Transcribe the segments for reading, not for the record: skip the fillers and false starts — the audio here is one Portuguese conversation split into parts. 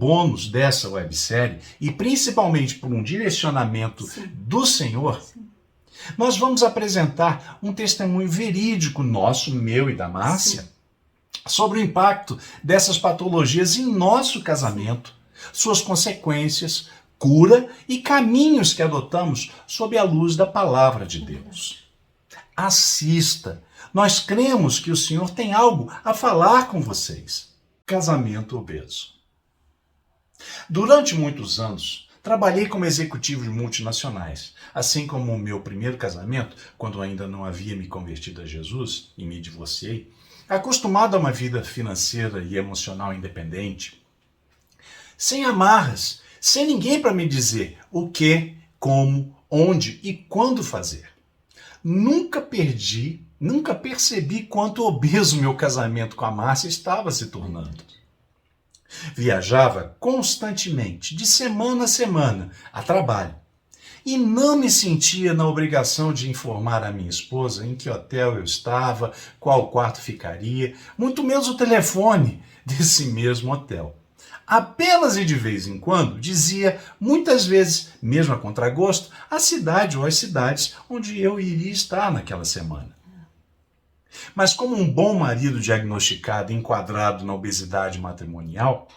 bônus dessa websérie, e principalmente por um direcionamento do Senhor, nós vamos apresentar um testemunho verídico nosso, meu e da Márcia, sobre o impacto dessas patologias em nosso casamento, suas consequências, cura e caminhos que adotamos sob a luz da palavra de Deus. Assista! Nós cremos que o Senhor tem algo a falar com vocês. Casamento obeso. Durante muitos anos, trabalhei como executivo de multinacionais, assim como o meu primeiro casamento, quando ainda não havia me convertido a Jesus e me divorciei, acostumado a uma vida financeira e emocional independente, sem amarras, sem ninguém para me dizer o que, como, onde e quando fazer. Nunca percebi quanto obeso meu casamento com a Márcia estava se tornando. Viajava constantemente, de semana a semana, a trabalho. E não me sentia na obrigação de informar a minha esposa em que hotel eu estava, qual quarto ficaria, muito menos o telefone desse mesmo hotel. Apenas e de vez em quando dizia, muitas vezes, mesmo a contragosto, a cidade ou as cidades onde eu iria estar naquela semana. Mas como um bom marido diagnosticado e enquadrado na obesidade matrimonial,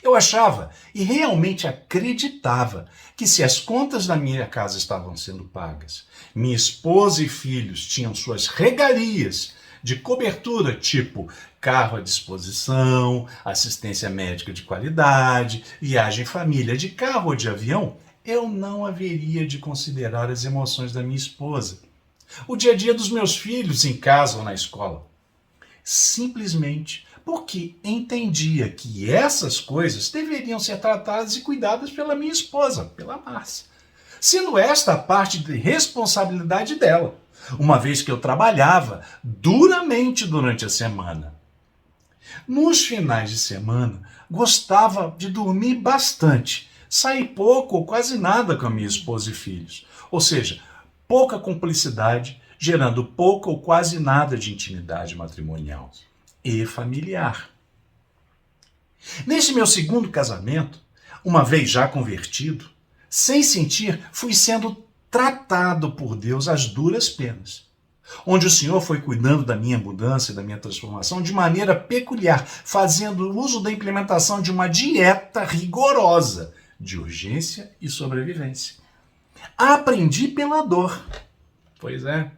eu achava e realmente acreditava que se as contas da minha casa estavam sendo pagas, minha esposa e filhos tinham suas regalias de cobertura, tipo carro à disposição, assistência médica de qualidade, viagem em família de carro ou de avião, eu não haveria de considerar as emoções da minha esposa, o dia a dia dos meus filhos em casa ou na escola. Simplesmente porque entendia que essas coisas deveriam ser tratadas e cuidadas pela minha esposa, pela Márcia, sendo esta a parte de responsabilidade dela, uma vez que eu trabalhava duramente durante a semana. Nos finais de semana, gostava de dormir bastante, sair pouco ou quase nada com a minha esposa e filhos, ou seja, pouca cumplicidade, gerando pouca ou quase nada de intimidade matrimonial e familiar. Neste meu segundo casamento, uma vez já convertido, sem sentir, fui sendo tratado por Deus às duras penas, onde o Senhor foi cuidando da minha mudança e da minha transformação de maneira peculiar, fazendo uso da implementação de uma dieta rigorosa de urgência e sobrevivência. Aprendi pela dor. Pois é.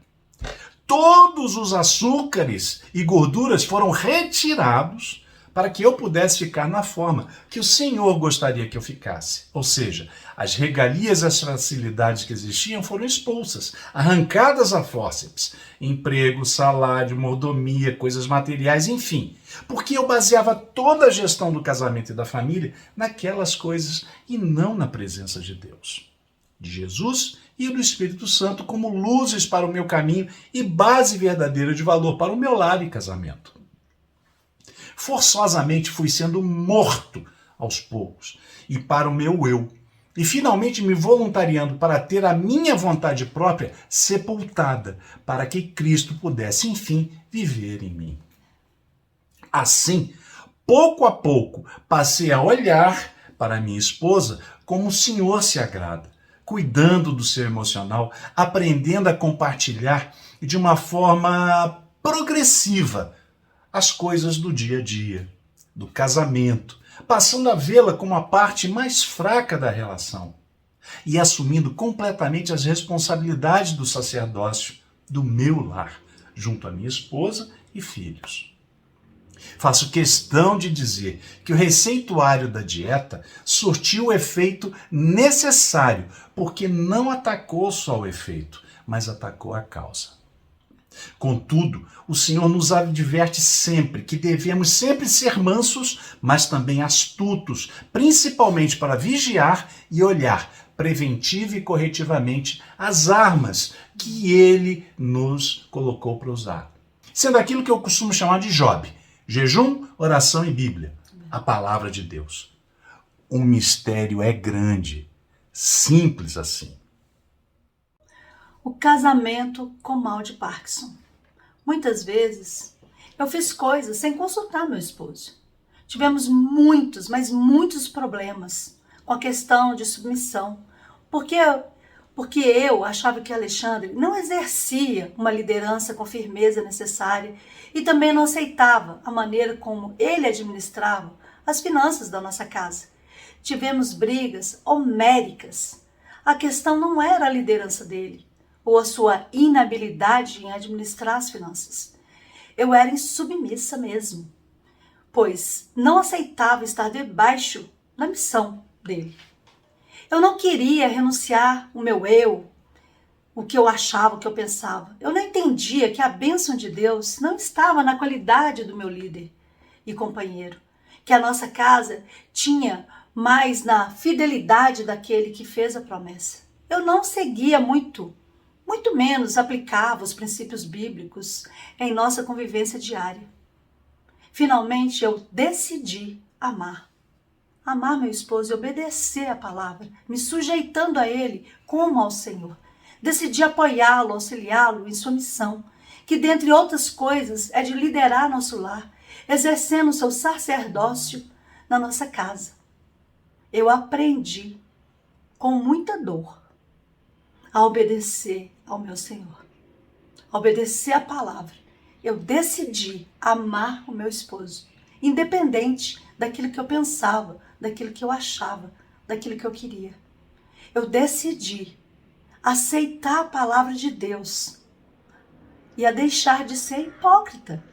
Todos os açúcares e gorduras foram retirados para que eu pudesse ficar na forma que o Senhor gostaria que eu ficasse. Ou seja, as regalias e as facilidades que existiam foram expulsas, arrancadas a fórceps. Emprego, salário, mordomia, coisas materiais, enfim. Porque eu baseava toda a gestão do casamento e da família naquelas coisas e não na presença de Deus, de Jesus e do Espírito Santo como luzes para o meu caminho e base verdadeira de valor para o meu lar e casamento. Forçosamente fui sendo morto aos poucos e para o meu eu, e finalmente me voluntariando para ter a minha vontade própria sepultada, para que Cristo pudesse, enfim, viver em mim. Assim, pouco a pouco, passei a olhar para minha esposa como o Senhor se agrada, cuidando do seu emocional, aprendendo a compartilhar de uma forma progressiva as coisas do dia a dia, do casamento, passando a vê-la como a parte mais fraca da relação e assumindo completamente as responsabilidades do sacerdócio do meu lar, junto à minha esposa e filhos. Faço questão de dizer que o receituário da dieta surtiu o efeito necessário, porque não atacou só o efeito, mas atacou a causa. Contudo, o Senhor nos adverte sempre que devemos sempre ser mansos, mas também astutos, principalmente para vigiar e olhar preventiva e corretivamente as armas que Ele nos colocou para usar. Sendo aquilo que eu costumo chamar de Job: jejum, oração e Bíblia, a palavra de Deus. O mistério é grande, simples assim. O casamento com mal de Parkinson. Muitas vezes eu fiz coisas sem consultar meu esposo. tivemos muitos, mas muitos problemas com a questão de submissão. Porque eu achava que Alexandre não exercia uma liderança com firmeza necessária e também não aceitava a maneira como ele administrava as finanças da nossa casa. Tivemos brigas homéricas. A questão não era a liderança dele ou a sua inabilidade em administrar as finanças. Eu era insubmissa mesmo, pois não aceitava estar debaixo da missão dele. Eu não queria renunciar o meu eu, o que eu achava, o que eu pensava. Eu não entendia que a bênção de Deus não estava na qualidade do meu líder e companheiro, que a nossa casa tinha mais na fidelidade daquele que fez a promessa. Eu não seguia muito menos aplicava os princípios bíblicos em nossa convivência diária. Finalmente eu decidi amar meu esposo e obedecer a palavra, me sujeitando a ele como ao Senhor. Decidi apoiá-lo, auxiliá-lo em sua missão, que dentre outras coisas é de liderar nosso lar, exercendo seu sacerdócio na nossa casa. Eu aprendi com muita dor a obedecer ao meu Senhor, a obedecer a palavra. Eu decidi amar o meu esposo, independente daquilo que eu pensava, daquilo que eu achava, daquilo que eu queria. Eu decidi aceitar a palavra de Deus e a deixar de ser hipócrita.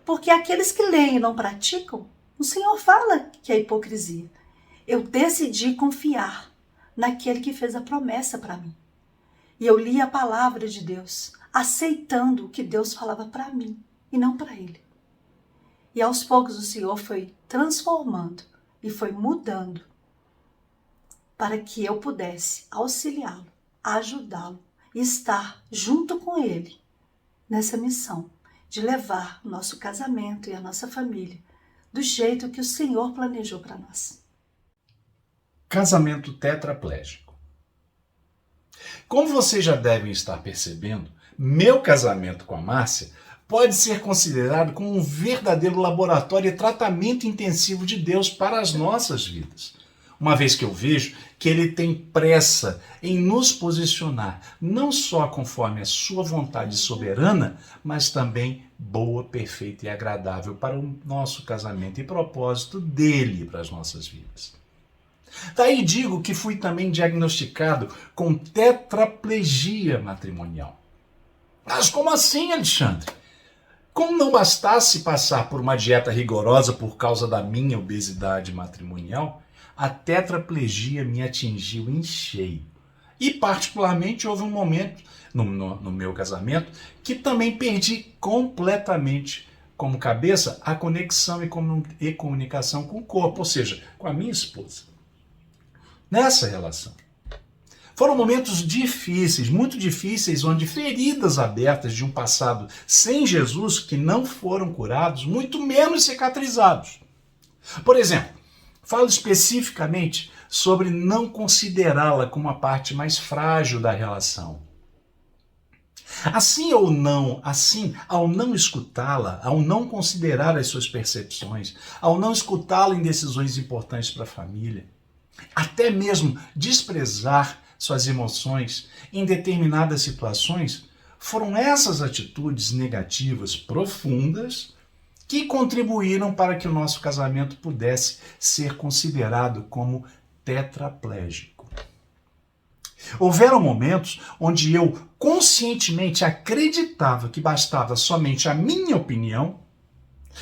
Porque aqueles que leem e não praticam, o Senhor fala que é hipocrisia. Eu decidi confiar naquele que fez a promessa para mim. E eu li a palavra de Deus, aceitando o que Deus falava para mim e não para ele. E aos poucos o Senhor foi transformando e foi mudando para que eu pudesse auxiliá-lo, ajudá-lo e estar junto com ele nessa missão de levar o nosso casamento e a nossa família do jeito que o Senhor planejou para nós. Casamento tetraplégico. Como vocês já devem estar percebendo, meu casamento com a Márcia pode ser considerado como um verdadeiro laboratório e tratamento intensivo de Deus para as nossas vidas. Uma vez que eu vejo que Ele tem pressa em nos posicionar, não só conforme a sua vontade soberana, mas também boa, perfeita e agradável para o nosso casamento e propósito dele para as nossas vidas. Daí digo que fui também diagnosticado com tetraplegia matrimonial. Mas como assim, Alexandre? Como não bastasse passar por uma dieta rigorosa por causa da minha obesidade matrimonial, a tetraplegia me atingiu em cheio. E particularmente houve um momento no meu casamento que também perdi completamente como cabeça a conexão e comunicação com o corpo, ou seja, com a minha esposa. Nessa relação. Foram momentos difíceis, muito difíceis, onde feridas abertas de um passado sem Jesus que não foram curados, muito menos cicatrizados. Por exemplo, falo especificamente sobre não considerá-la como a parte mais frágil da relação. Ao não escutá-la, ao não considerar as suas percepções, ao não escutá-la em decisões importantes para a família, até mesmo desprezar suas emoções em determinadas situações, foram essas atitudes negativas profundas que contribuíram para que o nosso casamento pudesse ser considerado como tetraplégico. Houveram momentos onde eu conscientemente acreditava que bastava somente a minha opinião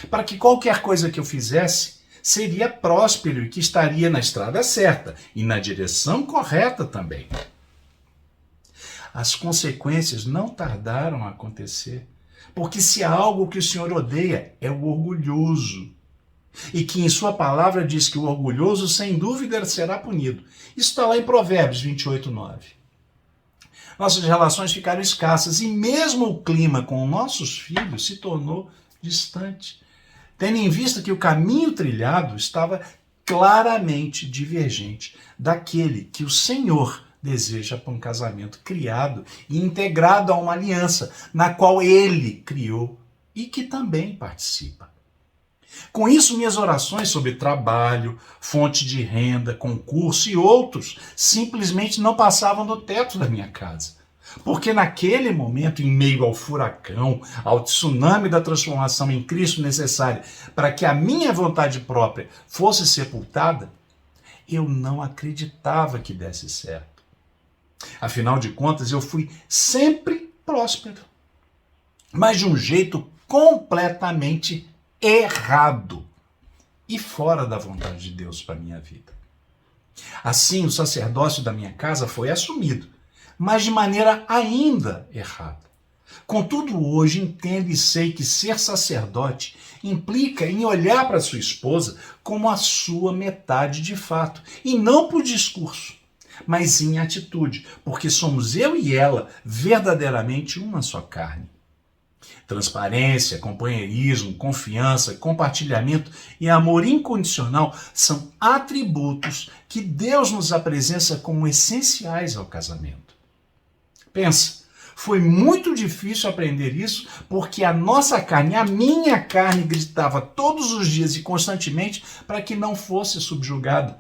para que qualquer coisa que eu fizesse seria próspero e que estaria na estrada certa e na direção correta também. As consequências não tardaram a acontecer, porque se há algo que o Senhor odeia é o orgulhoso, e que em sua palavra diz que o orgulhoso sem dúvida será punido. Isso está lá em Provérbios 28:9. Nossas relações ficaram escassas e mesmo o clima com nossos filhos se tornou distante, tendo em vista que o caminho trilhado estava claramente divergente daquele que o Senhor deseja para um casamento criado e integrado a uma aliança, na qual Ele criou e que também participa. Com isso, minhas orações sobre trabalho, fonte de renda, concurso e outros simplesmente não passavam do teto da minha casa. Porque naquele momento, em meio ao furacão, ao tsunami da transformação em Cristo necessária para que a minha vontade própria fosse sepultada, eu não acreditava que desse certo. Afinal de contas, eu fui sempre próspero, mas de um jeito completamente errado e fora da vontade de Deus para a minha vida. Assim, o sacerdócio da minha casa foi assumido, mas de maneira ainda errada. Contudo, hoje entendo e sei que ser sacerdote implica em olhar para sua esposa como a sua metade de fato, e não por discurso, mas em atitude, porque somos eu e ela verdadeiramente uma só carne. Transparência, companheirismo, confiança, compartilhamento e amor incondicional são atributos que Deus nos apresenta como essenciais ao casamento. Pensa, foi muito difícil aprender isso porque a nossa carne, a minha carne, gritava todos os dias e constantemente para que não fosse subjugada.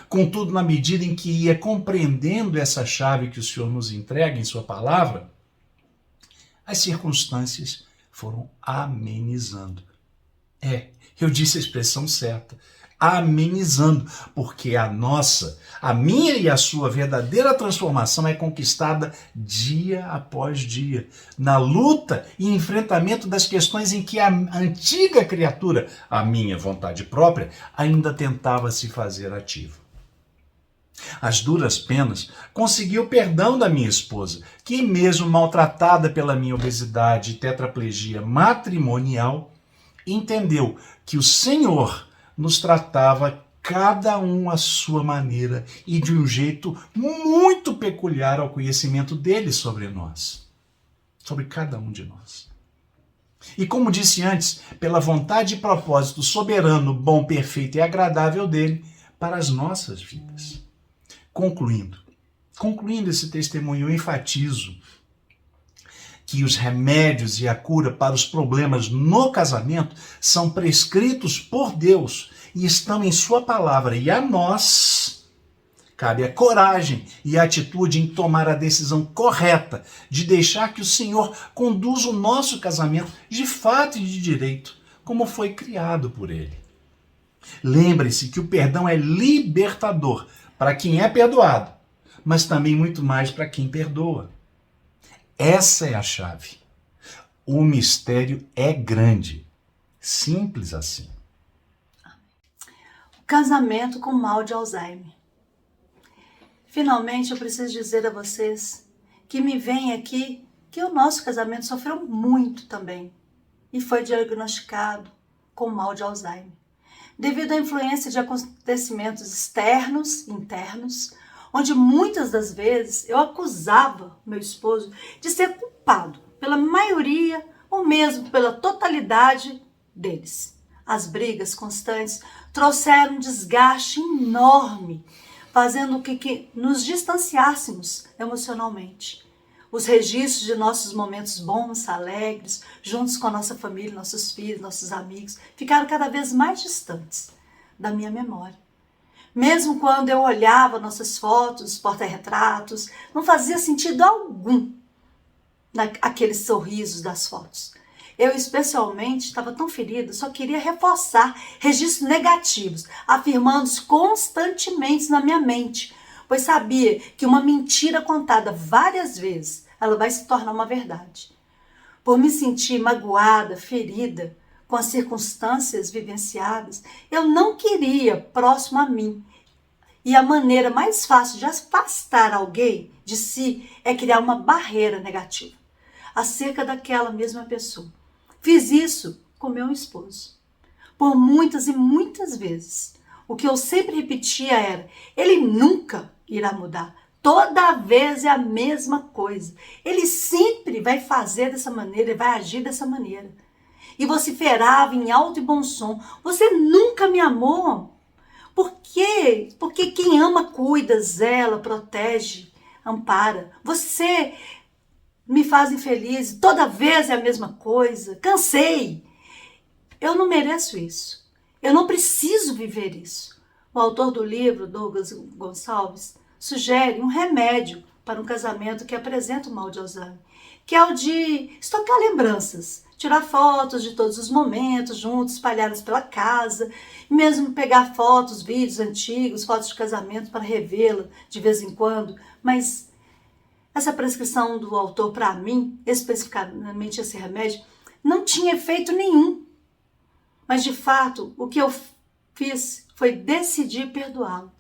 Contudo, na medida em que ia compreendendo essa chave que o Senhor nos entrega em sua palavra, as circunstâncias foram amenizando. Eu disse a expressão certa, amenizando, porque a minha e a sua verdadeira transformação é conquistada dia após dia, na luta e enfrentamento das questões em que a antiga criatura, a minha vontade própria, ainda tentava se fazer ativa. Às duras penas, consegui o perdão da minha esposa, que mesmo maltratada pela minha obesidade e tetraplegia matrimonial, entendeu que o Senhor nos tratava cada um à sua maneira e de um jeito muito peculiar ao conhecimento dele sobre nós, sobre cada um de nós. E como disse antes, pela vontade e propósito soberano, bom, perfeito e agradável dele para as nossas vidas. Concluindo esse testemunho, eu enfatizo que os remédios e a cura para os problemas no casamento são prescritos por Deus e estão em sua palavra. E a nós cabe a coragem e a atitude em tomar a decisão correta de deixar que o Senhor conduza o nosso casamento de fato e de direito, como foi criado por Ele. Lembre-se que o perdão é libertador para quem é perdoado, mas também muito mais para quem perdoa. Essa é a chave. O mistério é grande. Simples assim. O casamento com mal de Alzheimer. Finalmente, eu preciso dizer a vocês que me vem aqui que o nosso casamento sofreu muito também e foi diagnosticado com mal de Alzheimer, devido à influência de acontecimentos externos e internos, onde muitas das vezes eu acusava meu esposo de ser culpado pela maioria ou mesmo pela totalidade deles. As brigas constantes trouxeram um desgaste enorme, fazendo com que nos distanciássemos emocionalmente. Os registros de nossos momentos bons, alegres, juntos com a nossa família, nossos filhos, nossos amigos, ficaram cada vez mais distantes da minha memória. Mesmo quando eu olhava nossas fotos, porta-retratos, não fazia sentido algum aqueles sorrisos das fotos. Eu especialmente estava tão ferida, só queria reforçar registros negativos, afirmando-os constantemente na minha mente, pois sabia que uma mentira contada várias vezes, ela vai se tornar uma verdade. Por me sentir magoada, ferida com as circunstâncias vivenciadas, eu não queria próximo a mim. E a maneira mais fácil de afastar alguém de si é criar uma barreira negativa acerca daquela mesma pessoa. Fiz isso com meu esposo por muitas e muitas vezes. O que eu sempre repetia era: ele nunca irá mudar. Toda vez é a mesma coisa. Ele sempre vai fazer dessa maneira, ele vai agir dessa maneira. E vociferava em alto e bom som: você nunca me amou. Por quê? Porque quem ama cuida, zela, protege, ampara. Você me faz infeliz, toda vez é a mesma coisa. Cansei. Eu não mereço isso. Eu não preciso viver isso. O autor do livro, Douglas Gonçalves, sugere um remédio para um casamento que apresenta o mal de Alzheimer, que é o de estocar lembranças, tirar fotos de todos os momentos juntos, espalhadas pela casa, e mesmo pegar fotos, vídeos antigos, fotos de casamento para revê-la de vez em quando. Mas essa prescrição do autor para mim, especificamente esse remédio, não tinha efeito nenhum. Mas de fato, o que eu fiz foi decidir perdoá-lo,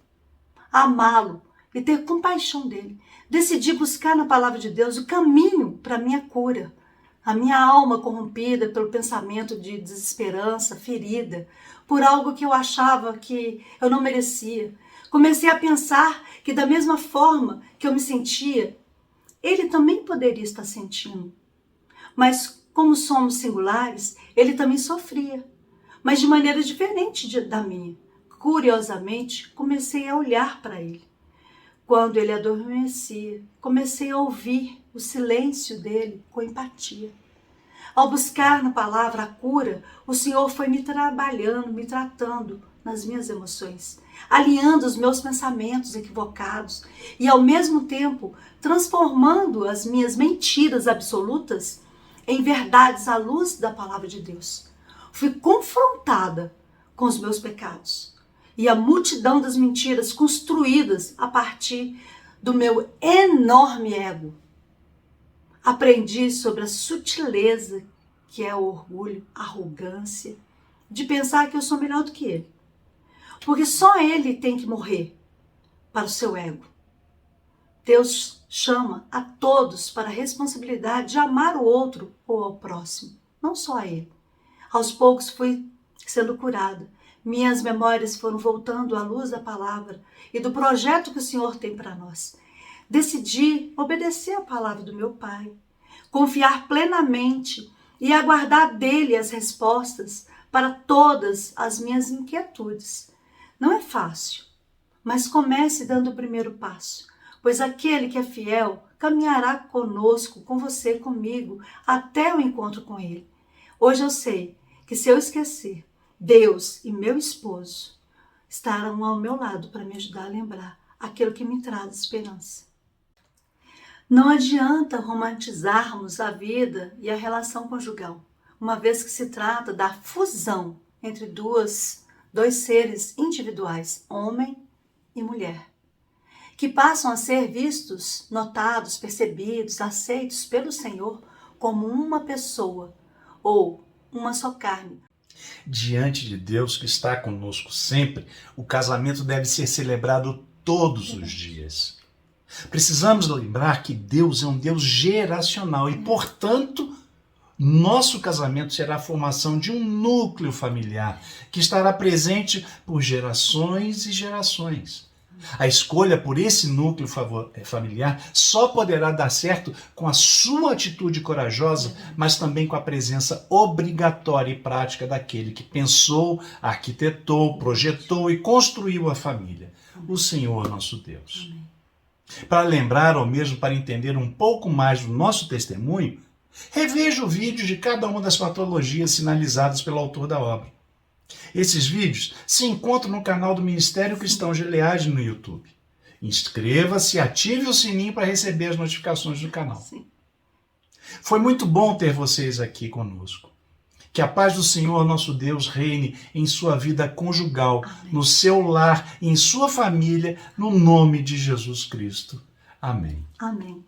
amá-lo e ter compaixão dele. Decidi buscar na palavra de Deus o caminho para a minha cura. A minha alma corrompida pelo pensamento de desesperança, ferida, por algo que eu achava que eu não merecia. Comecei a pensar que da mesma forma que eu me sentia, ele também poderia estar sentindo. Mas como somos singulares, ele também sofria, mas de maneira diferente da minha. Curiosamente, comecei a olhar para ele. Quando ele adormecia, comecei a ouvir o silêncio dele com empatia. Ao buscar na palavra a cura, o Senhor foi me trabalhando, me tratando nas minhas emoções, alinhando os meus pensamentos equivocados e, ao mesmo tempo, transformando as minhas mentiras absolutas em verdades à luz da palavra de Deus. Fui confrontada com os meus pecados e a multidão das mentiras construídas a partir do meu enorme ego. Aprendi sobre a sutileza que é o orgulho, a arrogância, de pensar que eu sou melhor do que ele. Porque só ele tem que morrer para o seu ego. Deus chama a todos para a responsabilidade de amar o outro ou ao próximo, não só a ele. Aos poucos fui sendo curada. Minhas memórias foram voltando à luz da palavra e do projeto que o Senhor tem para nós. Decidi obedecer a palavra do meu Pai, confiar plenamente e aguardar dele as respostas para todas as minhas inquietudes. Não é fácil, mas comece dando o primeiro passo, pois aquele que é fiel caminhará conosco, com você, comigo, até o encontro com ele. Hoje eu sei que se eu esquecer, Deus e meu esposo estarão ao meu lado para me ajudar a lembrar aquilo que me traz esperança. Não adianta romantizarmos a vida e a relação conjugal, uma vez que se trata da fusão entre dois seres individuais, homem e mulher, que passam a ser vistos, notados, percebidos, aceitos pelo Senhor como uma pessoa ou uma só carne. Diante de Deus que está conosco sempre, o casamento deve ser celebrado todos os dias. Precisamos lembrar que Deus é um Deus geracional e, portanto, nosso casamento será a formação de um núcleo familiar que estará presente por gerações e gerações. A escolha por esse núcleo familiar só poderá dar certo com a sua atitude corajosa, mas também com a presença obrigatória e prática daquele que pensou, arquitetou, projetou e construiu a família, o Senhor nosso Deus. Para lembrar ou mesmo para entender um pouco mais do nosso testemunho, reveja o vídeo de cada uma das patologias sinalizadas pelo autor da obra. Esses vídeos se encontram no canal do Ministério Cristão Gileade no YouTube. Inscreva-se e ative o sininho para receber as notificações do canal. Sim. Foi muito bom ter vocês aqui conosco. Que a paz do Senhor nosso Deus reine em sua vida conjugal, Amém. no seu lar, em sua família, no nome de Jesus Cristo. Amém. Amém.